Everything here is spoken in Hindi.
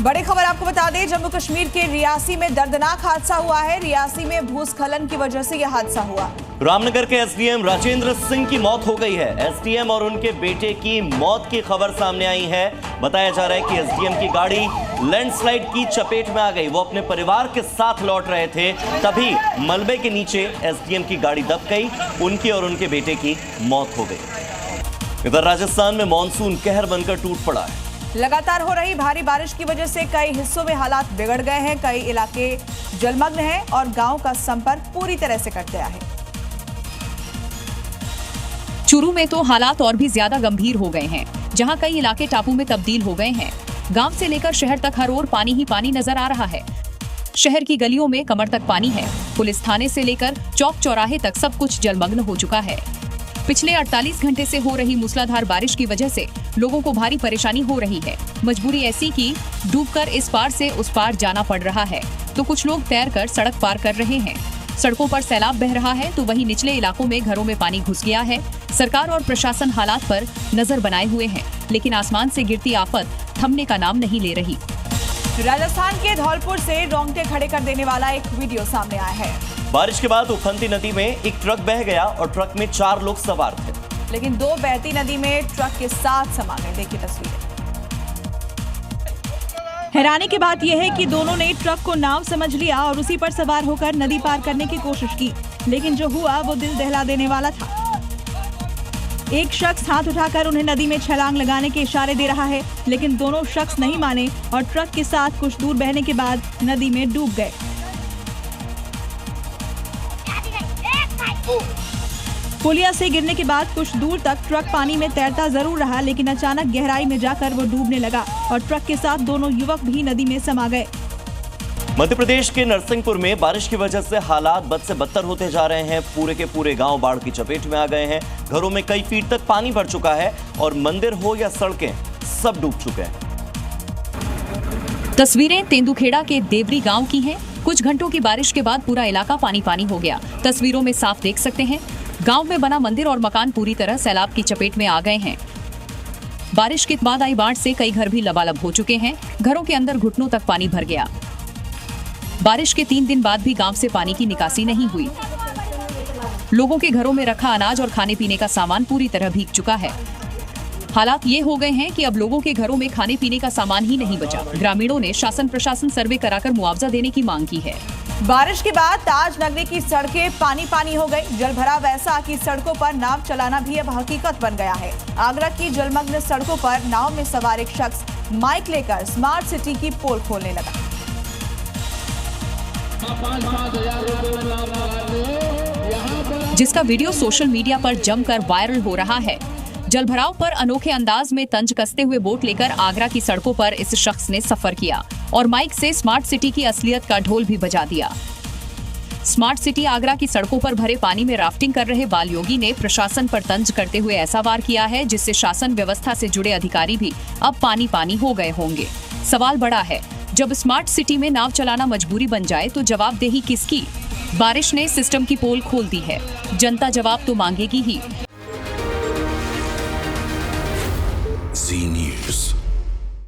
बड़ी खबर आपको बता दें, जम्मू कश्मीर के रियासी में दर्दनाक हादसा हुआ है। रियासी में भूस्खलन की वजह से यह हादसा हुआ। रामनगर के एसडीएम राजेंद्र सिंह की मौत हो गई है। एसडीएम और उनके बेटे की मौत की खबर सामने आई है। बताया जा रहा है कि एसडीएम की गाड़ी लैंडस्लाइड की चपेट में आ गई। वो अपने परिवार के साथ लौट रहे थे, तभी मलबे के नीचे एसडीएम की गाड़ी दब गई। उनकी और उनके बेटे की मौत हो गई। इधर राजस्थान में मानसून कहर बनकर टूट पड़ा है। लगातार हो रही भारी बारिश की वजह से कई हिस्सों में हालात बिगड़ गए हैं। कई इलाके जलमग्न हैं और गांव का संपर्क पूरी तरह से कट गया है। चूरू में तो हालात और भी ज्यादा गंभीर हो गए हैं, जहां कई इलाके टापू में तब्दील हो गए हैं। गांव से लेकर शहर तक हर ओर पानी ही पानी नजर आ रहा है। शहर की गलियों में कमर तक पानी है। पुलिस थाने से लेकर चौक चौराहे तक सब कुछ जलमग्न हो चुका है। पिछले 48 घंटे से हो रही मूसलाधार बारिश की वजह से लोगों को भारी परेशानी हो रही है। मजबूरी ऐसी कि डूबकर इस पार से उस पार जाना पड़ रहा है, तो कुछ लोग तैरकर सड़क पार कर रहे हैं। सड़कों पर सैलाब बह रहा है, तो वहीं निचले इलाकों में घरों में पानी घुस गया है। सरकार और प्रशासन हालात पर नजर बनाए हुए हैं, लेकिन आसमान से गिरती आफत थमने का नाम नहीं ले रही। राजस्थान के धौलपुर से रोंगटे खड़े कर देने वाला एक वीडियो सामने आया है। बारिश के बाद उफनती नदी में एक ट्रक बह गया और ट्रक में 4 लोग सवार थे, लेकिन 2 बहती नदी में ट्रक के साथ समा गए। देखिए तस्वीरें। हैरानी की बात यह है कि दोनों ने ट्रक को नाव समझ लिया और उसी पर सवार होकर नदी पार करने की कोशिश की, लेकिन जो हुआ वो दिल दहला देने वाला था। एक शख्स हाथ उठाकर उन्हें नदी में छलांग लगाने के इशारे दे रहा है, लेकिन दोनों शख्स नहीं माने और ट्रक के साथ कुछ दूर बहने के बाद नदी में डूब गए। पुलिया से गिरने के बाद कुछ दूर तक ट्रक पानी में तैरता जरूर रहा, लेकिन अचानक गहराई में जाकर वो डूबने लगा और ट्रक के साथ दोनों युवक भी नदी में समा गए। मध्य प्रदेश के नरसिंहपुर में बारिश की वजह से हालात बद से बदतर होते जा रहे हैं। पूरे के पूरे गांव बाढ़ की चपेट में आ गए हैं। घरों में कई फीट तक पानी भर चुका है और मंदिर हो या सड़कें सब डूब चुके हैं। तस्वीरें तेंदुखेड़ा के देवरी गांव की हैं। कुछ घंटों की बारिश के बाद पूरा इलाका पानी पानी हो गया। तस्वीरों में साफ देख सकते हैं, गांव में बना मंदिर और मकान पूरी तरह सैलाब की चपेट में आ गए हैं। बारिश के बाद आई बाढ़ से कई घर भी लबालब हो चुके हैं। घरों के अंदर घुटनों तक पानी भर गया। बारिश के 3 दिन बाद भी गांव से पानी की निकासी नहीं हुई। लोगों के घरों में रखा अनाज और खाने पीने का सामान पूरी तरह भीग चुका है। हालात ये हो गए हैं कि अब लोगों के घरों में खाने पीने का सामान ही नहीं बचा। ग्रामीणों ने शासन प्रशासन सर्वे कराकर मुआवजा देने की मांग की है। बारिश के बाद ताज नगरी की सड़कें पानी पानी हो गई। जलभराव ऐसा कि सड़कों पर नाव चलाना भी अब हकीकत बन गया है। आगरा की जलमग्न सड़कों पर नाव में सवार एक शख्स माइक लेकर स्मार्ट सिटी की पोल खोलने लगा। जिसका वीडियो सोशल मीडिया पर जमकर वायरल हो रहा है। जलभराव पर अनोखे अंदाज में तंज कसते हुए बोट लेकर आगरा की सड़कों पर इस शख्स ने सफर किया और माइक से स्मार्ट सिटी की असलियत का ढोल भी बजा दिया। स्मार्ट सिटी आगरा की सड़कों पर भरे पानी में राफ्टिंग कर रहे बाल योगी ने प्रशासन पर तंज करते हुए ऐसा वार किया है, जिससे शासन व्यवस्था से जुड़े अधिकारी भी अब पानी पानी हो गए होंगे। सवाल बड़ा है, जब स्मार्ट सिटी में नाव चलाना मजबूरी बन जाए तो जवाबदेही किसकी? बारिश ने सिस्टम की पोल खोल दी है, जनता जवाब तो मांगेगी ही।